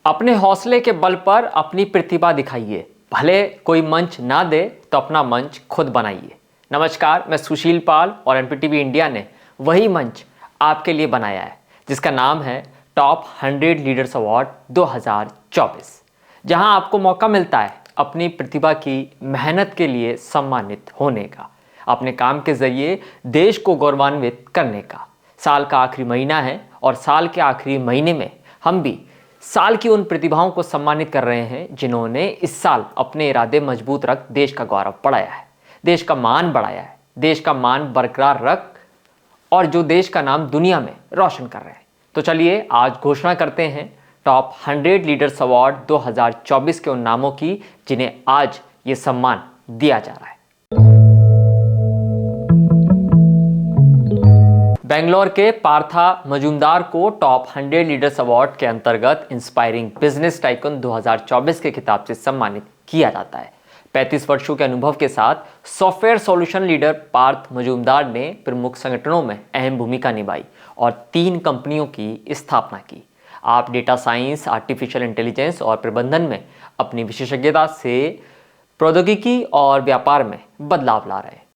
अपने हौसले के बल पर अपनी प्रतिभा दिखाइए। भले कोई मंच ना दे तो अपना मंच खुद बनाइए। नमस्कार, मैं सुशील पाल और एनपीटीवी इंडिया ने वही मंच आपके लिए बनाया है जिसका नाम है टॉप 100 लीडर्स अवार्ड 2024, जहां आपको मौका मिलता है अपनी प्रतिभा की मेहनत के लिए सम्मानित होने का, अपने काम के जरिए देश को गौरवान्वित करने का। साल का आखिरी महीना है और साल के आखिरी महीने में हम भी साल की उन प्रतिभाओं को सम्मानित कर रहे हैं जिन्होंने इस साल अपने इरादे मजबूत रख देश का गौरव बढ़ाया है, देश का मान बढ़ाया है, देश का मान बरकरार रख और जो देश का नाम दुनिया में रोशन कर रहे हैं। तो चलिए आज घोषणा करते हैं टॉप 100 लीडर्स अवार्ड 2024 के उन नामों की जिन्हें आज ये सम्मान दिया जा रहा है। बेंगलोर के पार्था मजूमदार को टॉप 100 लीडर्स अवार्ड के अंतर्गत इंस्पायरिंग बिजनेस टाइकन 2024 के खिताब से सम्मानित किया जाता है। 35 वर्षों के अनुभव के साथ software solution leader Partha Majumdar ने प्रमुख संगठनों में अहम भूमिका निभाई और 3 कंपनियों की स्थापना की। आप डेटा साइंस, आर्टिफिशियल इंटेलिजेंस और प्रबंधन में अपनी विशेषज्ञता से प्रौद्योगिकी और व्यापार में बदलाव ला रहे हैं।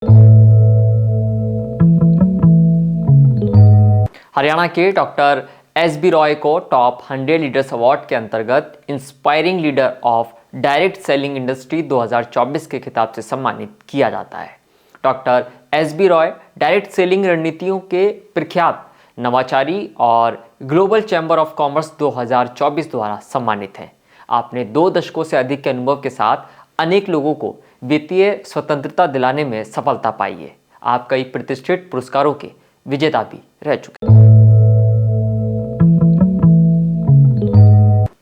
हरियाणा के डॉक्टर एस.बी. रॉय को टॉप 100 लीडर्स अवार्ड के अंतर्गत inspiring leader of direct selling industry 2024 के खिताब से सम्मानित किया जाता है। Doctor S.B.. Roy direct selling रणनीतियों के प्रख्यात नवाचारी और ग्लोबल चैम्बर ऑफ कॉमर्स 2024 द्वारा सम्मानित हैं। आपने 2 दशकों से अधिक के अनुभव के साथ अनेक लोगों को वित्तीय स्वतंत्रता दिलाने में सफलता पाई है। आप कई प्रतिष्ठित पुरस्कारों के विजेता भी रह चुके हैं।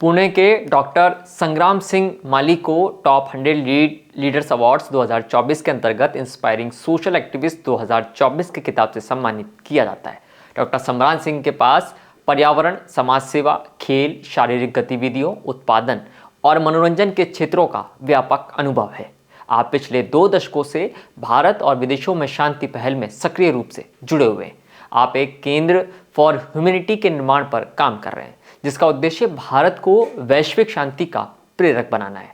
पुणे के डॉक्टर संग्राम सिंह माली को टॉप 100 लीडर्स अवार्ड्स 2024 के अंतर्गत इंस्पायरिंग सोशल एक्टिविस्ट 2024 के खिताब से सम्मानित किया जाता है। डॉक्टर संग्राम सिंह के पास पर्यावरण, समाज सेवा, खेल, शारीरिक गतिविधियों, उत्पादन और मनोरंजन के क्षेत्रों का व्यापक अनुभव है। आप पिछले 2 दशकों से भारत और विदेशों में शांति पहल में सक्रिय रूप से जुड़े हुए हैं। आप एक केंद्र फॉर ह्यूमैनिटी के निर्माण पर काम कर रहे हैं जिसका उद्देश्य भारत को वैश्विक शांति का प्रेरक बनाना है।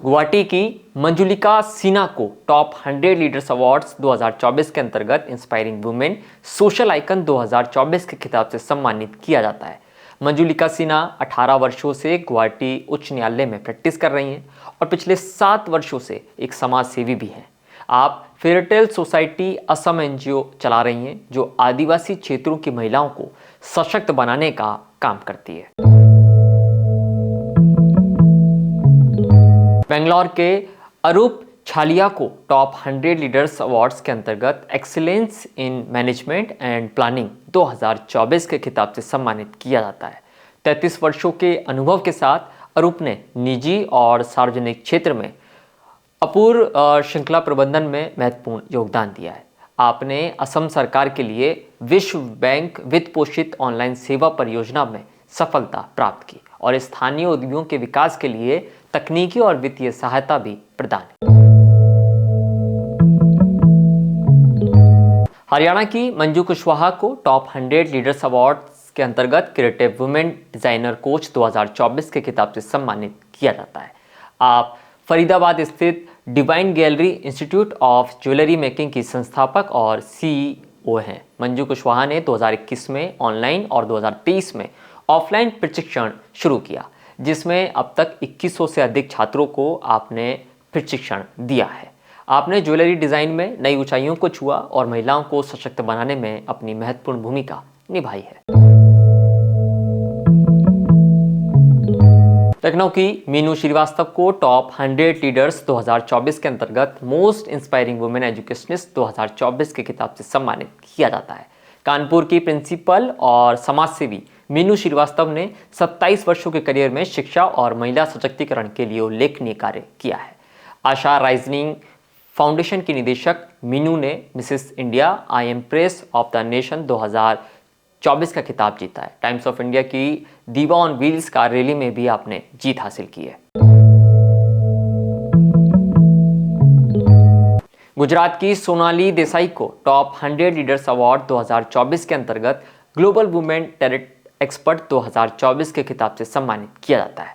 गुवाहाटी की मंजुलिका सिन्हा को टॉप 100 लीडर्स अवार्ड्स 2024 के अंतर्गत इंस्पायरिंग वुमेन सोशल आइकन 2024 के खिताब से सम्मानित किया जाता है। मंजुलिका सिन्हा 18 वर्षों से गुवाहाटी उच्च न्यायालय में प्रैक्टिस कर रही हैं और पिछले 7 वर्षों से एक समाज सेवी भी हैं। आप फेयरटेल सोसाइटी असम एनजीओ चला रही हैं जो आदिवासी क्षेत्रों की महिलाओं को सशक्त बनाने का काम करती है। बेंगलोर के अरूप छालिया को टॉप 100 लीडर्स अवार्ड्स के अंतर्गत excellence in management and planning 2024 के खिताब से सम्मानित किया जाता है। 33 वर्षों के अनुभव के साथ अरूप ने निजी और सार्वजनिक क्षेत्र में अपूर्व श्रृंखला प्रबंधन में महत्वपूर्ण योगदान दिया है। आपने असम सरकार के लिए विश्व बैंक वित्त पोषित ऑनलाइन सेवा परियोजना में सफलता प्राप्त की और स्थानीय उद्योगों के विकास के लिए तकनीकी और वित्तीय सहायता भी प्रदान की। हरियाणा की मंजू कुशवाहा को टॉप 100 लीडर्स अवार्ड्स के अंतर्गत क्रिएटिव वुमेन डिजाइनर कोच 2024 के खिताब से सम्मानित किया जाता है। आप फरीदाबाद स्थित divine gallery institute of jewellery making की संस्थापक और सीईओ हैं। मंजू कुशवाहा ने 2021 में ऑनलाइन और 2023 में ऑफलाइन प्रशिक्षण शुरू किया जिसमें अब तक 2100 से अधिक छात्रों को आपने प्रशिक्षण दिया है। आपने ज्वेलरी डिज़ाइन में नई ऊंचाइयों को छुआ और महिलाओं को सशक्त बनाने में अपनी महत्वपूर्ण भूमिका निभाई है। लखनऊ की मीनू श्रीवास्तव को टॉप 100 लीडर्स 2024 के अंतर्गत मोस्ट इंस्पायरिंग वुमेन एजुकेशनिस्ट 2024 के खिताब से सम्मानित किया जाता है। कानपुर की प्रिंसिपल और समाजसेवी मीनू श्रीवास्तव ने 27 वर्षों के करियर में शिक्षा और महिला सशक्तिकरण के लिए उल्लेखनीय कार्य किया है। आशा राइजनिंग फाउंडेशन की निदेशक मीनू ने Mrs India I am press of the nation 2024 का खिताब जीता है। टाइम्स ऑफ इंडिया की दीवा ऑन व्हील्स कार रैली में भी आपने जीत हासिल की है। गुजरात की सोनाली देसाई को टॉप 100 लीडर्स अवार्ड 2024 के अंतर्गत ग्लोबल वुमेन टेरर एक्सपर्ट 2024 के खिताब से सम्मानित किया जाता है।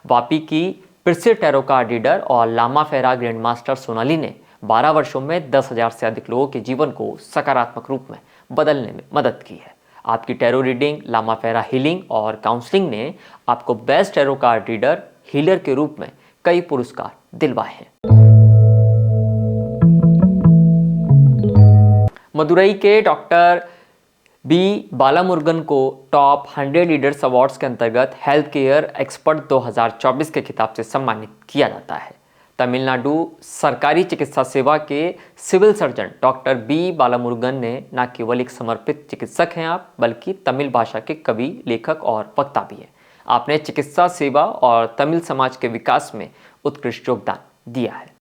वापी की प्रसिद्ध टैरो कार्ड रीडर और लामा फेरा ग्रैंड मास्टर सोनाली ने 12 वर्षों में 10,000 से अधिक लोगों के जीवन को सकारात्मक रूप में बदलने में मदद की है। आपकी टैरो रीडिंग, लामा फेरा हीलिंग और काउंसलिंग ने आपको best tarot card reader healer के रूप में कई पुरस्कार दिलवाए हैं। मदुरई के डॉक्टर बी बालामुरुगन को टॉप 100 लीडर्स अवार्ड्स के अंतर्गत हेल्थ केयर एक्सपर्ट 2024 के खिताब से सम्मानित किया जाता है। तमिलनाडु सरकारी चिकित्सा सेवा के civil surgeon doctor B Balamurugan ने न केवल एक समर्पित चिकित्सक हैं आप, बल्कि तमिल भाषा के कवि, लेखक और वक्ता भी हैं। आपने चिकित्सा सेवा और तमिल समाज के विकास में उत्कृष्ट योगदान दिया है।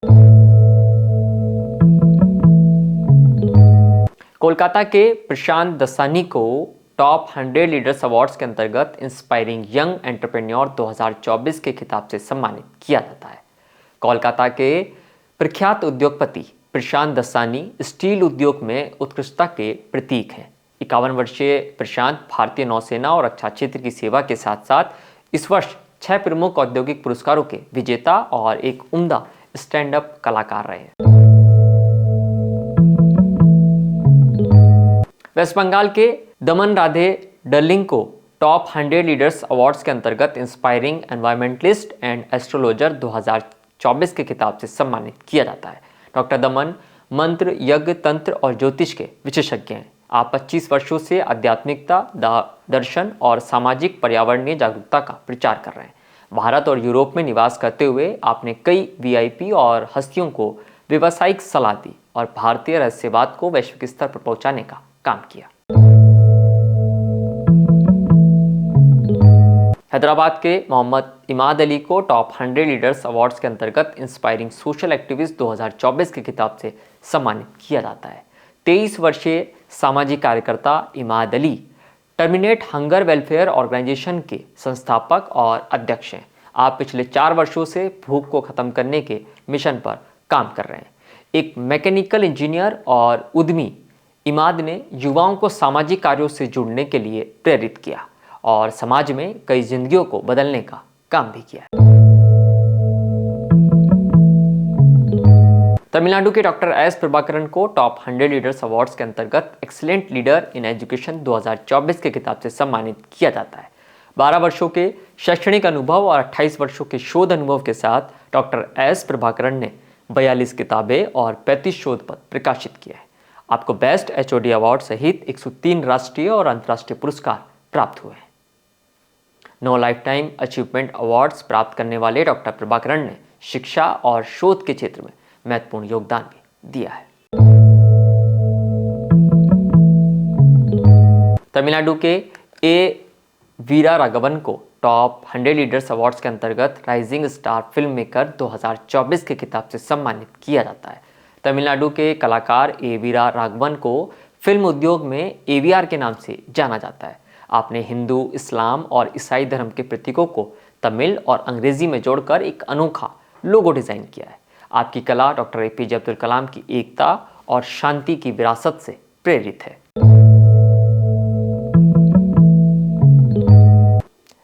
कोलकाता के प्रशांत दसानी को टॉप 100 लीडर्स अवार्ड्स के अंतर्गत इंस्पायरिंग यंग एंटरप्रेन्योर 2024 के खिताब से सम्मानित किया जाता है। कोलकाता के प्रख्यात उद्योगपति प्रशांत दसानी स्टील उद्योग में उत्कृष्टता के प्रतीक हैं। 51 वर्षीय प्रशांत भारतीय नौसेना और रक्षा क्षेत्र की सेवा के साथ साथ इस वर्ष 6 प्रमुख औद्योगिक पुरस्कारों के विजेता और एक उम्दा स्टैंड अप कलाकार रहे हैं। वेस्ट बंगाल के दमन राधे डर्लिंग को टॉप 100 लीडर्स अवार्ड्स के अंतर्गत इंस्पायरिंग एनवायरमेंटलिस्ट एंड एस्ट्रोलॉजर 2024 के खिताब से सम्मानित किया जाता है। डॉक्टर दमन मंत्र, यज्ञ, तंत्र और ज्योतिष के विशेषज्ञ हैं। आप 25 वर्षों से आध्यात्मिकता, दर्शन और सामाजिक पर्यावरणीय जागरूकता का प्रचार कर रहे हैं। भारत और यूरोप में निवास करते हुए आपने कई वीआईपी और हस्तियों को व्यावसायिक सलाह दी और भारतीय रहस्यवाद को वैश्विक स्तर पर पहुंचाने का काम किया। हैदराबाद के मोहम्मद इमाद अली को टॉप 100 लीडर्स अवार्ड्स के अंतर्गत इंस्पायरिंग सोशल एक्टिविस्ट 2024 के खिताब से सम्मानित किया जाता है। 23 वर्षीय सामाजिक कार्यकर्ता Imad Ali terminate hunger welfare organisation के संस्थापक और अध्यक्ष हैं। आप पिछले 4 वर्षों से भूख को खत्म करने के मिशन पर काम कर रहे हैं। एक मैकेनिकल इंजीनियर और उद्यमी, इमाद ने युवाओं को सामाजिक कार्यों से जुड़ने के लिए प्रेरित किया और समाज में कई जिंदगियों को बदलने का काम भी किया। तमिलनाडु के डॉक्टर एस प्रभाकरन को टॉप 100 लीडर्स अवार्ड्स के अंतर्गत एक्सीलेंट लीडर इन एजुकेशन 2024 के खिताब से सम्मानित किया जाता है। 12 वर्षों के शैक्षणिक अनुभव और 28 वर्षों के शोध अनुभव के साथ डॉक्टर एस प्रभाकरन ने 42 किताबें और 35 शोध पत्र प्रकाशित किए हैं। आपको बेस्ट एचओडी अवार्ड सहित 103 राष्ट्रीय और अंतर्राष्ट्रीय पुरस्कार प्राप्त हुए हैं। 9 लाइफ टाइम अचीवमेंट अवार्ड्स प्राप्त करने वाले डॉक्टर प्रभाकरन ने शिक्षा और शोध के क्षेत्र में महत्वपूर्ण योगदान भी दिया है। तमिलनाडु के ए वीरा राघवन को टॉप 100 लीडर्स अवार्ड्स के अंतर्गत राइजिंग स्टार फिल्म मेकर 2024 के खिताब से सम्मानित किया जाता है। तमिलनाडु के कलाकार ए वीरा राघवन को फिल्म उद्योग में एवीआर के नाम से जाना जाता है। आपने हिंदू, इस्लाम और ईसाई धर्म के प्रतीकों को तमिल और अंग्रेजी में जोड़कर एक अनोखा लोगो डिजाइन किया है। आपकी कला डॉक्टर एपीजे अब्दुल कलाम की एकता और शांति की विरासत से प्रेरित है।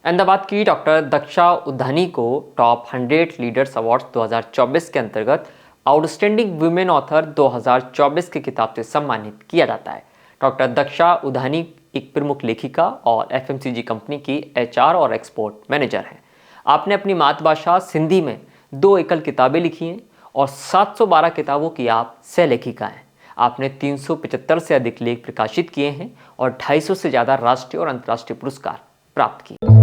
अहमदाबाद की डॉक्टर दक्षा उद्धानी को टॉप 100 लीडर्स अवार्ड्स 2024 के अंतर्गत आउटस्टैंडिंग वुमेन ऑथर 2024 के खिताब से सम्मानित किया जाता है। डॉक्टर दक्षा उद्धानी एक प्रमुख लेखिका और एफएमसीजी कंपनी की एचआर और एक्सपोर्ट मैनेजर हैं। आपने अपनी मातृभाषा सिंधी में 2 एकल किताबें लिखी हैं और 712 किताबों की आप सह लेखिका हैं। आपने 375 से अधिक लेख प्रकाशित किए हैं और 250 से ज़्यादा राष्ट्रीय और अंतर्राष्ट्रीय पुरस्कार प्राप्त किए।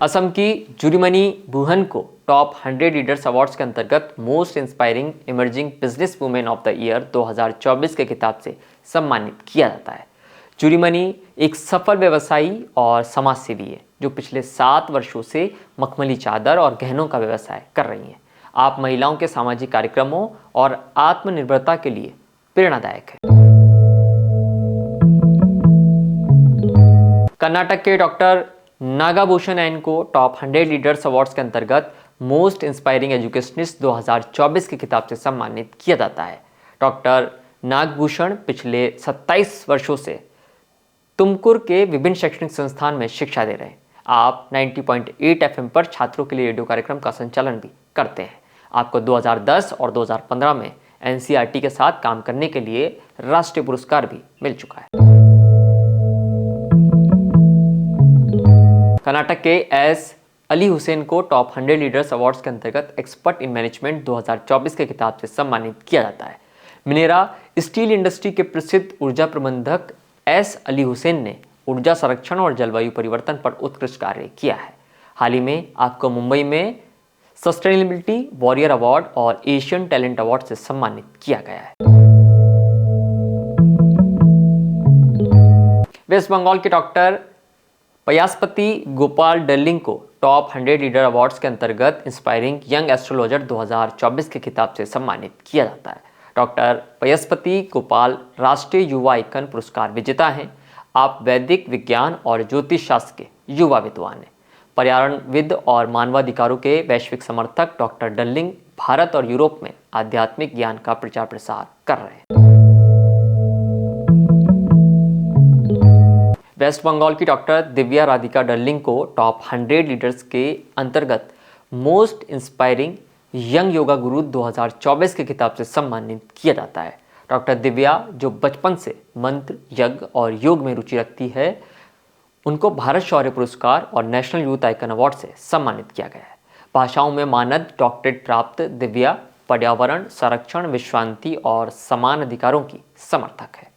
असम की जुरीमनी बुहन को टॉप 100 लीडर्स अवार्ड्स के अंतर्गत most inspiring emerging business women of the year 2024 के खिताब से सम्मानित किया जाता है। जुरीमनी एक सफल व्यवसायी और समाज सेवी है जो पिछले 7 वर्षों से मखमली चादर और गहनों का व्यवसाय कर रही हैं। आप महिलाओं के सामाजिक कार्यक्रमों और आत्मनिर्भरता के लिए प्रेरणादायक है। कर्नाटक के डॉक्टर नागाभूषण एन को टॉप 100 लीडर्स अवार्ड्स के अंतर्गत मोस्ट इंस्पायरिंग एजुकेशनिस्ट 2024 की किताब से सम्मानित किया जाता है। डॉक्टर नागभूषण पिछले 27 वर्षों से तुमकुर के विभिन्न शैक्षणिक संस्थान में शिक्षा दे रहे हैं। आप 90.8 FM पर छात्रों के लिए रेडियो कार्यक्रम का संचालन भी करते हैं। आपको 2010 और 2015 में NCERT के साथ काम करने के लिए राष्ट्रीय पुरस्कार भी मिल चुका है। कर्नाटक के एस अली हुसैन को टॉप 100 लीडर्स अवार्ड्स के अंतर्गत एक्सपर्ट इन मैनेजमेंट 2024 के खिताब से सम्मानित किया जाता है। मिनेरा स्टील इंडस्ट्री के प्रसिद्ध ऊर्जा प्रबंधक एस अली हुसैन ने ऊर्जा संरक्षण और जलवायु परिवर्तन पर उत्कृष्ट कार्य किया है। हाल ही में आपको मुंबई में सस्टेनेबिलिटी वॉरियर अवार्ड और एशियन टैलेंट अवार्ड से सम्मानित किया गया है। वेस्ट बंगाल के डॉक्टर पयासपति गोपाल डर्लिंग को टॉप 100 लीडर अवार्ड्स के अंतर्गत इंस्पायरिंग यंग एस्ट्रोलॉजर 2024 के खिताब से सम्मानित किया जाता है। डॉक्टर पयासपति गोपाल राष्ट्रीय युवा आइकन पुरस्कार विजेता हैं। आप वैदिक विज्ञान और ज्योतिष शास्त्र के युवा विद्वान हैं। पर्यावरणविद और मानवाधिकारों के वैश्विक समर्थक डॉक्टर डर्लिंग भारत और यूरोप में आध्यात्मिक ज्ञान का प्रचार प्रसार कर रहे हैं। वेस्ट बंगाल की डॉक्टर दिव्या राधिका डर्लिंग को टॉप 100 लीडर्स के अंतर्गत मोस्ट इंस्पायरिंग यंग योगा गुरु 2024 के खिताब से सम्मानित किया जाता है। डॉक्टर दिव्या जो बचपन से मंत्र, यज्ञ और योग में रुचि रखती है, उनको भारत शौर्य पुरस्कार और नेशनल यूथ आइकन अवार्ड से सम्मानित किया गया है। भाषाओं में मानद डॉक्टरेट प्राप्त दिव्या पर्यावरण संरक्षण, विश्व शांति और समान अधिकारों की समर्थक है।